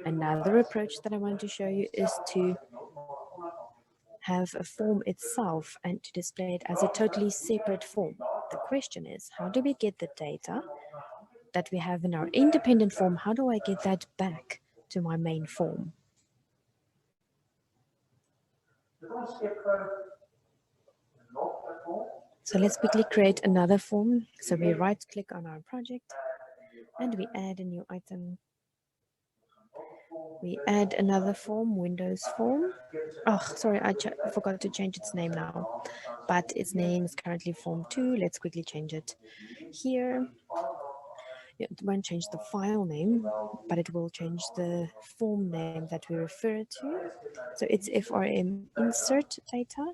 Another approach that I want to show you is to have a form itself and to display it as a totally separate form. The question is, how do we get the data that we have in our independent form? How do I get that back to my main form? So let's quickly create another form. So we right click on our project and we add a new item. We add another form, Windows form. Oh, sorry, I forgot to change its name now. But its name is currently form 2. Let's quickly change it. Here, it won't change the file name, but it will change the form name that we refer to. So it's FRM insert data.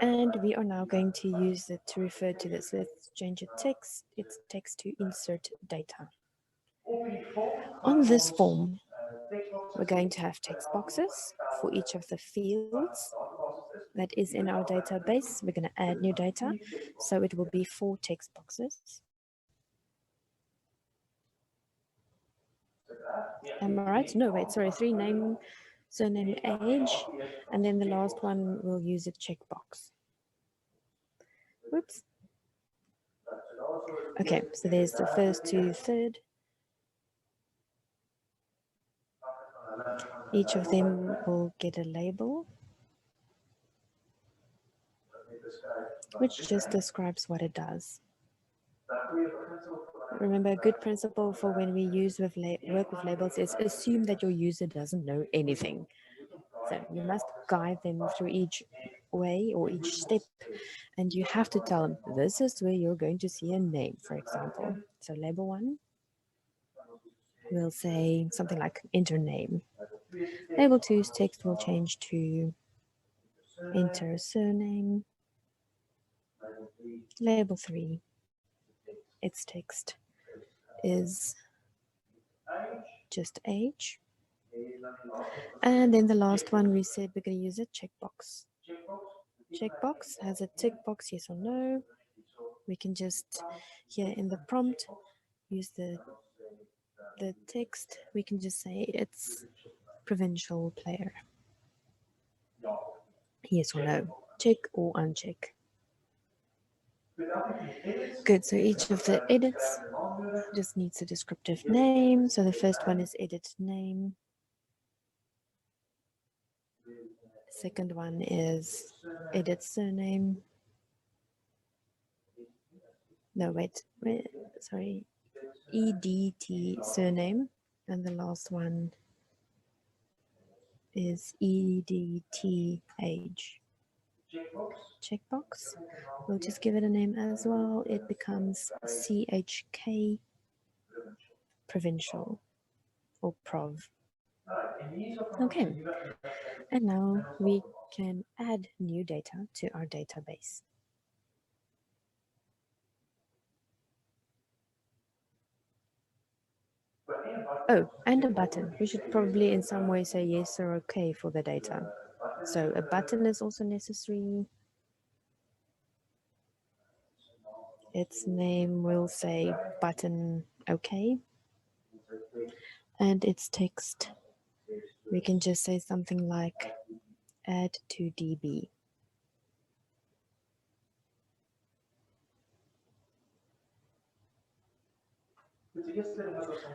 And we are now going to use it to refer to this. Let's change it text. It's text to insert data. On this form, we're going to have text boxes for each of the fields that is in our database. We're going to add new data. So it will be 4 text boxes. Am I right? No, wait, sorry, 3 name, surname, age, and then the last one we'll use a checkbox. Whoops. Okay, so there's the first to third. Each of them will get a label, which just describes what it does. Remember, a good principle for when we use work with labels is assume that your user doesn't know anything. So you must guide them through each way or each step, and you have to tell them this is where you're going to see a name, for example. So label 1 will say something like enter name. Label 2's text will change to enter surname. Label 3, its text is just age. And then the last one we said we're going to use a checkbox. Checkbox has a tick box, yes or no. We can just, here in the prompt, use the text. We can just say it's provincial player. Yes or no. Check or uncheck. Good, so each of the edits just needs a descriptive name. So the first one is edit name. Second one is edit surname. No, wait, sorry. EDT surname. And the last one is EDT age. Checkbox. We'll just give it a name as well. It becomes CHK provincial or prov. Okay, and now we can add new data to our database. Oh, and a button. We should probably in some way say yes or okay for the data. So a button is also necessary. Its name will say button okay. And its text, we can just say something like add to DB.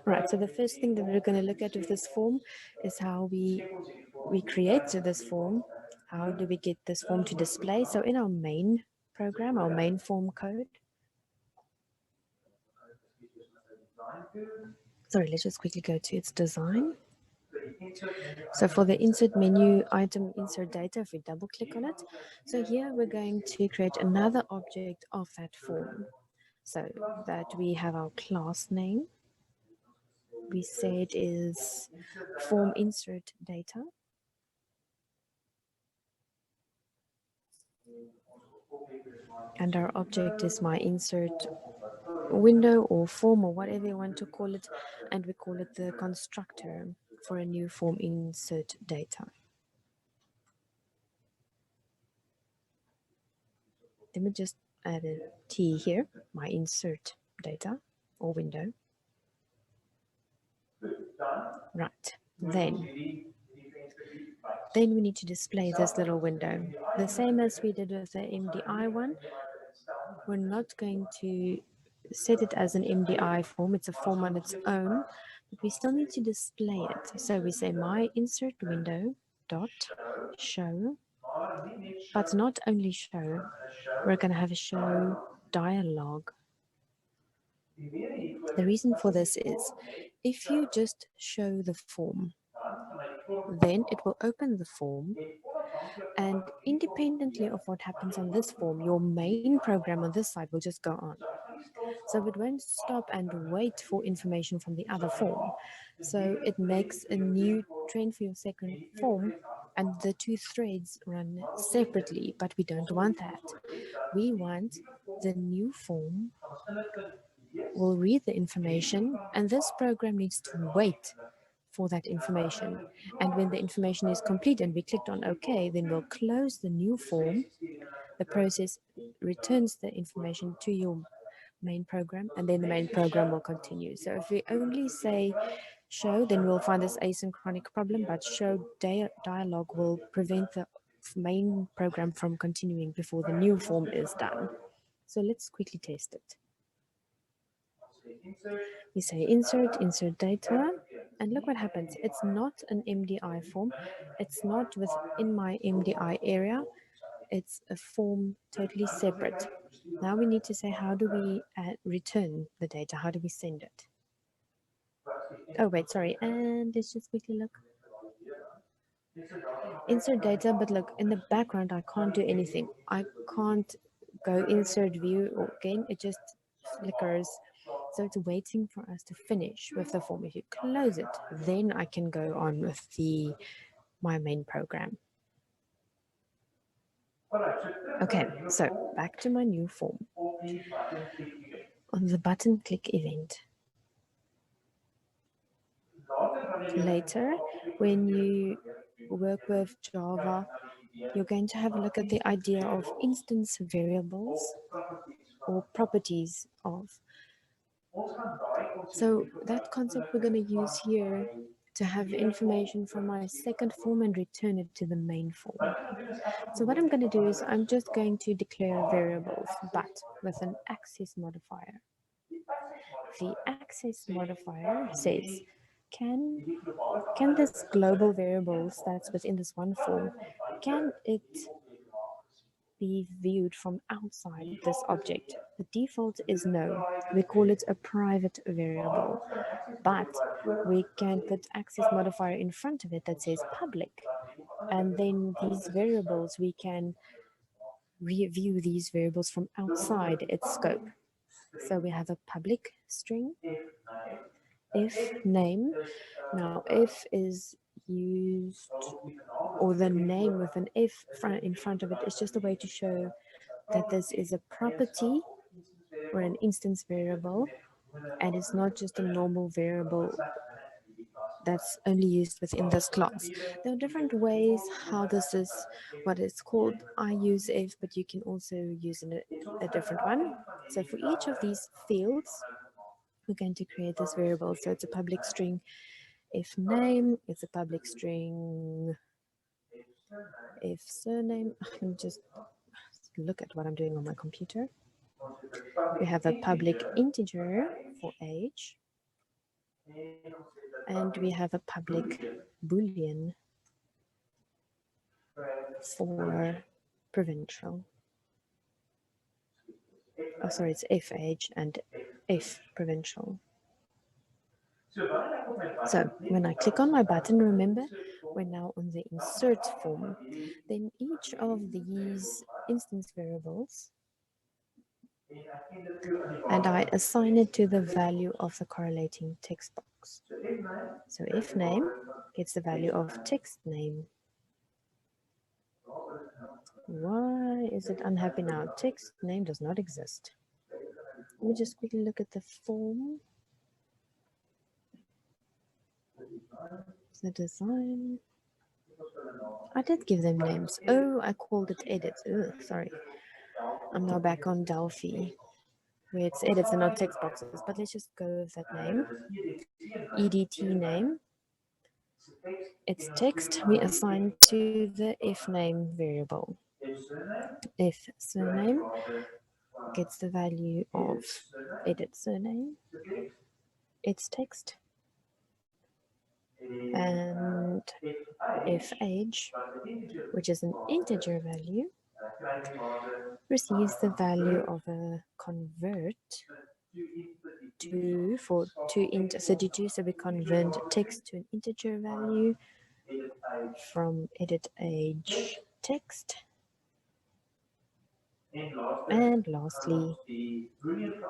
Right, so the first thing that we're going to look at with this form is how we create this form. How do we get this form to display? So in our main program, our main form code. Sorry, let's just quickly go to its design. So for the insert menu item, insert data, if we double click on it. So here we're going to create another object of that form. So that we have our class name. We say it is form insert data. And our object is my insert window or form or whatever you want to call it. And we call it the constructor for a new form insert data. Let me just add a T here, my insert data or window. Right. Then we need to display this little window. The same as we did with the MDI one. We're not going to set it as an MDI form. It's a form on its own, but we still need to display it. So we say my insert window dot show, but not only show. We're going to have a show dialog. The reason for this is if you just show the form, then it will open the form, and independently of what happens on this form, your main program on this side will just go on. So it won't stop and wait for information from the other form. So it makes a new train for your second form, and the two threads run separately, but we don't want that. We want the new form will read the information, and this program needs to wait for that information. And when the information is complete and we clicked on OK, then we'll close the new form. The process returns the information to your main program, and then the main program will continue. So if we only say show, then we'll find this asynchronous problem, but show dialog will prevent the main program from continuing before the new form is done. So let's quickly test it. We say insert data, and look what happens. It's not an MDI form. It's not within my MDI area. It's a form totally separate. Now we need to say, how do we return the data? How do we send it? Oh, wait, sorry. And let's just quickly look. Insert data, but look, in the background, I can't do anything. I can't go insert view or again, it just flickers. So it's waiting for us to finish with the form. If you close it, then I can go on with my main program. Okay, so back to my new form. On the button click event. Later, when you work with Java, you're going to have a look at the idea of instance variables or properties of. So that concept we're going to use here to have information from my second form and return it to the main form. So what I'm going to do is I'm just going to declare variables, but with an access modifier. The access modifier says, can this global variables that's within this one form, can it be viewed from outside this object? The default is no. We call it a private variable, but we can put access modifier in front of it that says public, and then these variables, we can review these variables from outside its scope. So we have a public string, if name. Now if is used, or the name with an if in front of it is just a way to show that this is a property or an instance variable, and it's not just a normal variable that's only used within this class. There are different ways how this is what it's called. I use if, but you can also use a different one. So for each of these fields, we're going to create this variable. So it's a public string if name, it's a public string if surname. Let me just look at what I'm doing on my computer. We have a public integer for age, and we have a public boolean for provincial. Oh, sorry, it's if age and if provincial. So when I click on my button, remember, we're now on the insert form. Then each of these instance variables, and I assign it to the value of the correlating text box. So if name gets the value of text name. Why is it unhappy now? Text name does not exist. Let me just quickly look at the form. The design. I did give them names. Oh, I called it edit. Ugh, sorry. I'm now back on Delphi. where it's edits and not text boxes, but let's just go with that name. EDT name. Its text we assign to the if name variable. If surname gets the value of edit surname, its text, and if age, which is an integer value, receives the value of a convert to for to int 32. So we convert text to an integer value from edit age text. And lastly,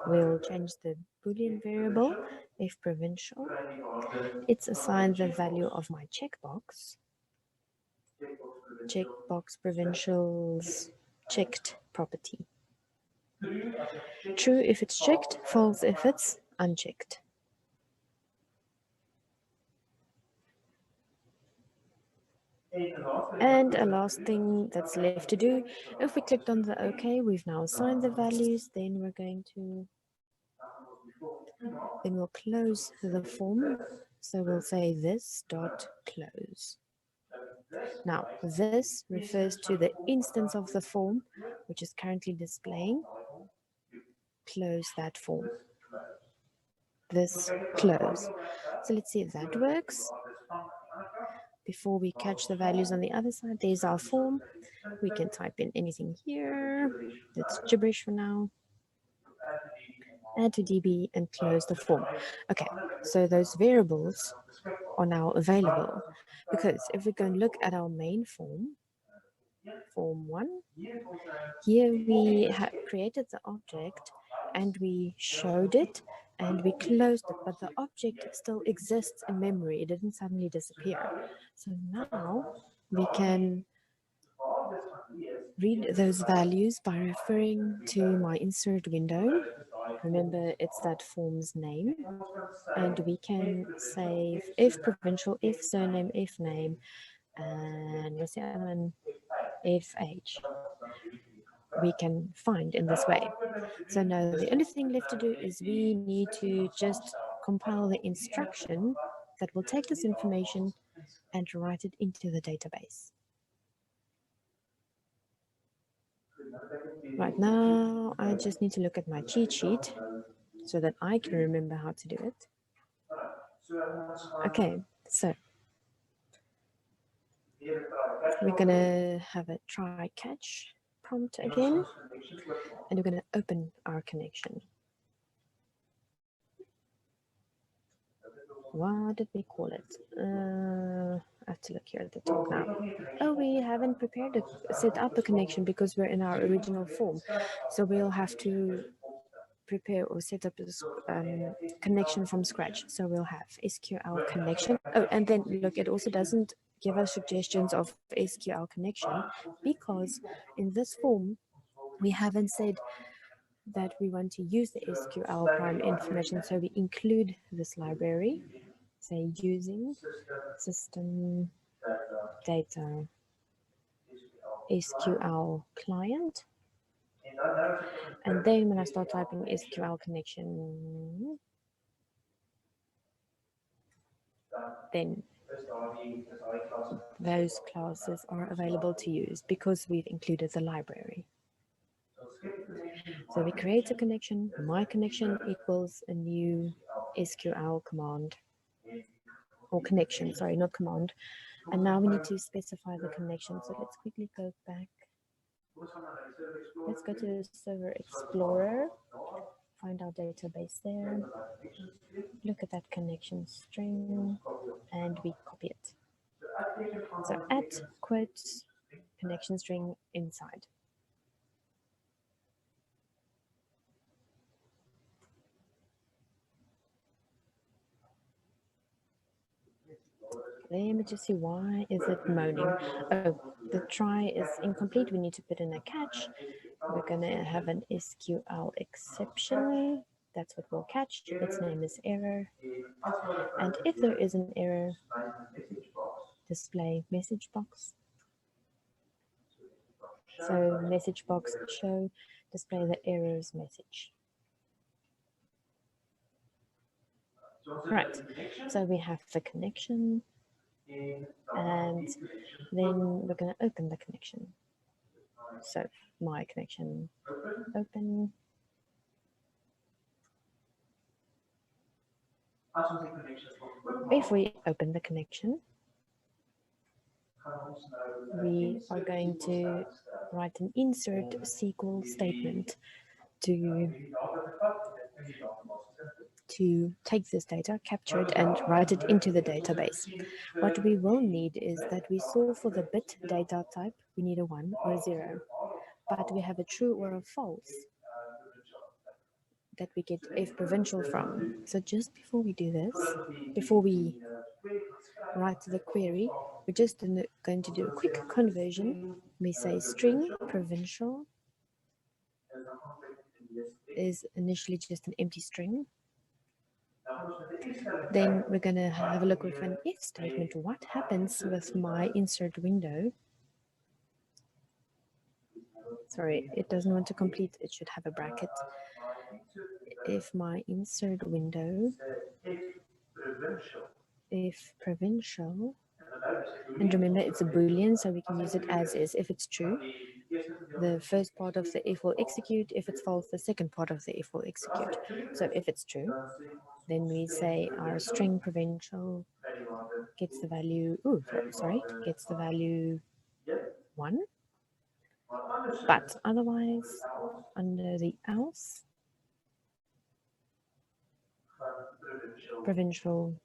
we'll change the Boolean variable if provincial. It's assigned the value of my checkbox. Checkbox provincials checked property. True if it's checked, false if it's unchecked. And a last thing that's left to do, if we clicked on the OK, we've now assigned the values, then we're going to, then we'll close the form. So we'll say this dot close. Now, this refers to the instance of the form, which is currently displaying. Close that form. This close. So let's see if that works. Before we catch the values on the other side, there's our form. We can type in anything here. That's gibberish for now. Add to DB and close the form. Okay, so those variables are now available, because if we go and look at our main form, form 1, here we created the object and we showed it and we closed it, but the object still exists in memory. It didn't suddenly disappear. So now we can read those values by referring to my insert window. Remember, it's that form's name. And we can save if provincial, if surname, if name, and what's the other one? If age. We can find in this way. So now the only thing left to do is we need to just compile the instruction that will take this information and write it into the database. Right now, I just need to look at my cheat sheet so that I can remember how to do it. Okay, so we're going to have a try catch prompt again, and we're going to open our connection. What did we call it? I have to look here at the top now. Oh, we haven't prepared to set up a connection because we're in our original form. So we'll have to prepare or set up a connection from scratch. So we'll have SQL connection. Oh, and then look, it also doesn't give us suggestions of SQL connection because in this form, we haven't said that we want to use the SQL prime information. So we include this library, say using system data SQL client. And then when I start typing SQL connection, then those classes are available to use because we've included the library. So we create a connection. My connection equals a new SQL command, or connection, sorry, not command. And now we need to specify the connection. So let's quickly go back. Let's go to Server Explorer, find our database there, look at that connection string, and we copy it. So at quotes connection string inside. Let me just see, why is it moaning? Oh, the try is incomplete. We need to put in a catch. We're going to have an SQL exception. That's what we'll catch. Its name is error. And if there is an error, display message box. So message box show, display the errors message. Right, so we have the connection, and then we're going to open the connection. So my connection, open. If we open the connection, we are going to write an insert SQL statement to take this data, capture it, and write it into the database. What we will need is that we saw for the bit data type, we need a 1 or a 0, but we have a true or a false that we get if provincial from. So just before we do this, before we write the query, we're just going to do a quick conversion. We say string provincial is initially just an empty string. Then we're going to have a look with an if statement. What happens with my insert window? Sorry, it doesn't want to complete. It should have a bracket. If my insert window, if provincial, and remember it's a boolean, so we can use it as is. If it's true, the first part of the if will execute. If it's false, the second part of the if will execute. So if it's true, then we say our string provincial gets the value, gets the value 1. But otherwise, under the else, provincial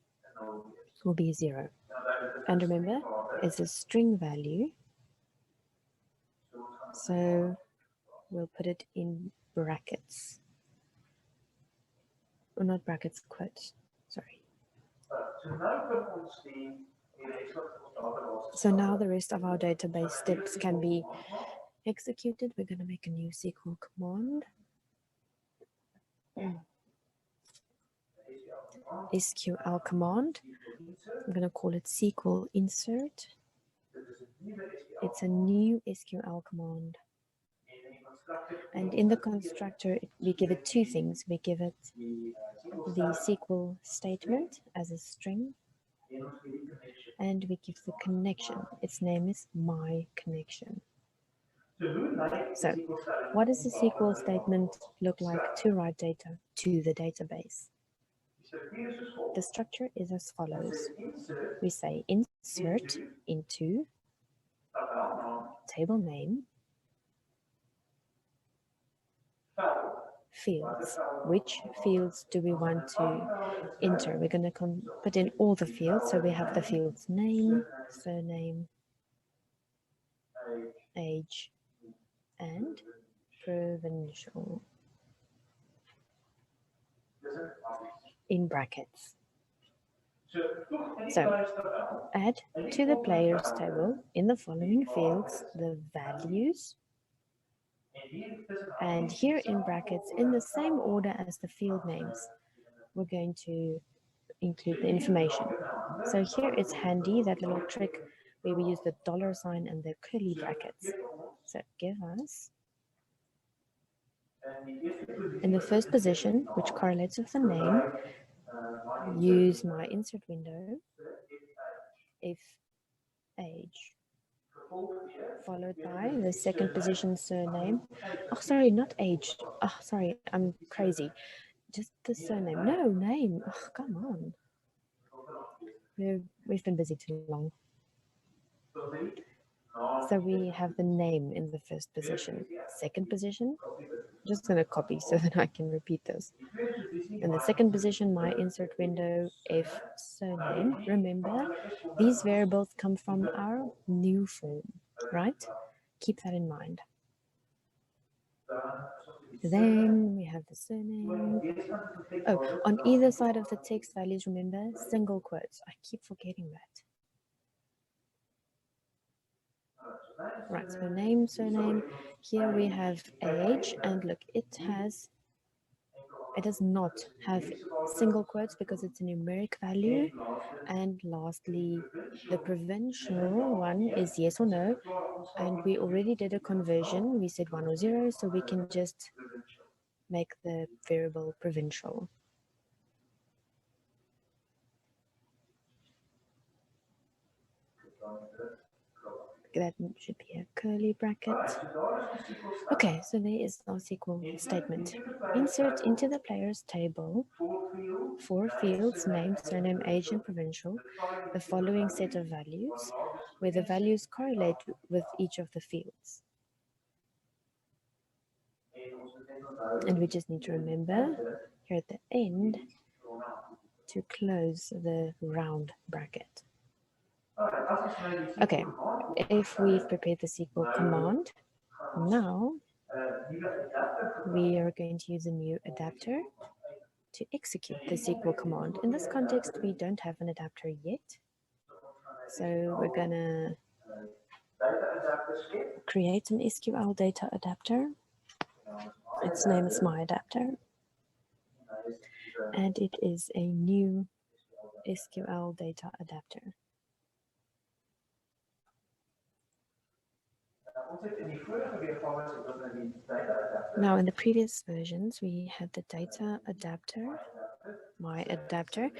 will be 0. And remember, it's a string value, so we'll put it in brackets. Or not brackets, quotes. Sorry. So now the rest of our database steps can be executed. We're going to make a new SQL command. SQL command. I'm going to call it SQL INSERT. It's a new SQL command. And in the constructor, we give it two things. We give it the SQL statement as a string, and we give the connection. Its name is my connection. So what does the SQL statement look like to write data to the database? The structure is as follows. We say insert into table name fields. Which fields do we want to enter? We're going to put in all the fields. So we have the fields name, surname, age, and provincial in brackets. So add to the players table in the following fields the values, and here in brackets in the same order as the field names we're going to include the information. So here it's handy, that little trick where we use the $sign and the curly brackets. So give us in the first position, which correlates with the name, use my insert window if age, followed by the second position surname. Oh, sorry, not age. Oh, sorry, I'm crazy. Just the surname. No, name. Oh, come on. We've been busy too long. So we have the name in the first position. Second position, just going to copy so that I can repeat this. In the second position, my insert window, if surname. Remember, these variables come from our new form, right? Keep that in mind. Then we have the surname. Oh, on either side of the text values, remember, single quotes. I keep forgetting that. Right, so name, surname. Here we have age, and look, it does not have single quotes because it's a numeric value. And lastly, the provincial one is yes or no, and we already did a conversion. We said 1 or 0, so we can just make the variable provincial. That should be a curly bracket. Okay, so there is our SQL statement. Insert into the players table 4 fields, name, surname, age, and provincial, the following set of values, where the values correlate with each of the fields. And we just need to remember here at the end to close the round bracket. Okay, if we've prepared the SQL command, now we are going to use a new adapter to execute the SQL command. In this context, we don't have an adapter yet. So we're gonna create an SQL data adapter. Its name is my adapter. And it is a new SQL data adapter. Now in the previous versions, we had the data adapter, my adapter.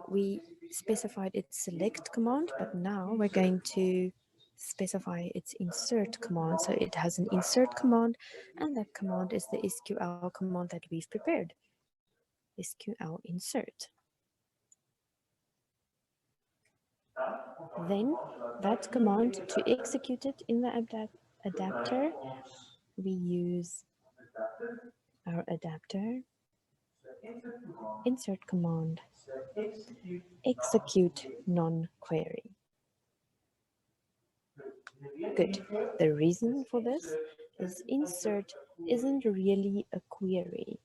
We specified its select command, but now we're going to specify its insert command. So it has an insert command, and that command is the SQL command that we've prepared, SQL insert. Then that command, to execute it in the adapter, we use our adapter insert command, execute non-query. Good. The reason for this is insert isn't really a query.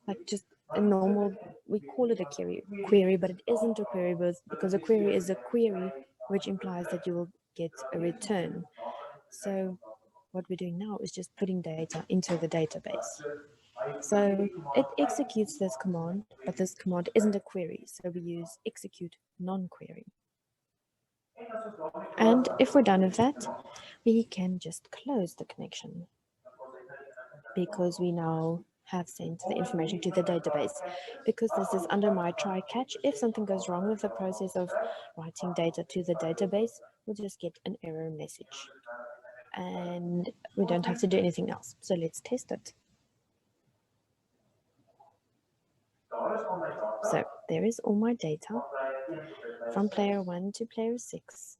Like just a normal, we call it a query, but it isn't a query because a query is a query, which implies that you will get a return. So what we're doing now is just putting data into the database. So it executes this command, but this command isn't a query. So we use execute non-query. And if we're done with that, we can just close the connection because we now have sent the information to the database. Because this is under my try catch, if something goes wrong with the process of writing data to the database, we'll just get an error message. And we don't have to do anything else. So let's test it. So there is all my data from player 1 to player 6.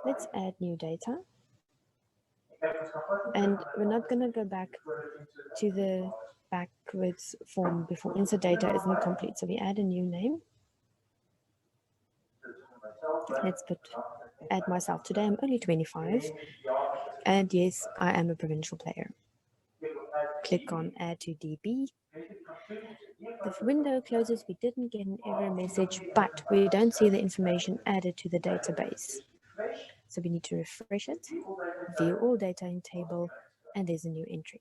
Let's add new data. And we're not going to go back to the backwards form before insert data isn't complete. So we add a new name. Let's add myself. Today I'm only 25. And yes, I am a provincial player. Click on add to DB. The window closes. We didn't get an error message, but we don't see the information added to the database. So we need to refresh it, view all data in table, and there's a new entry.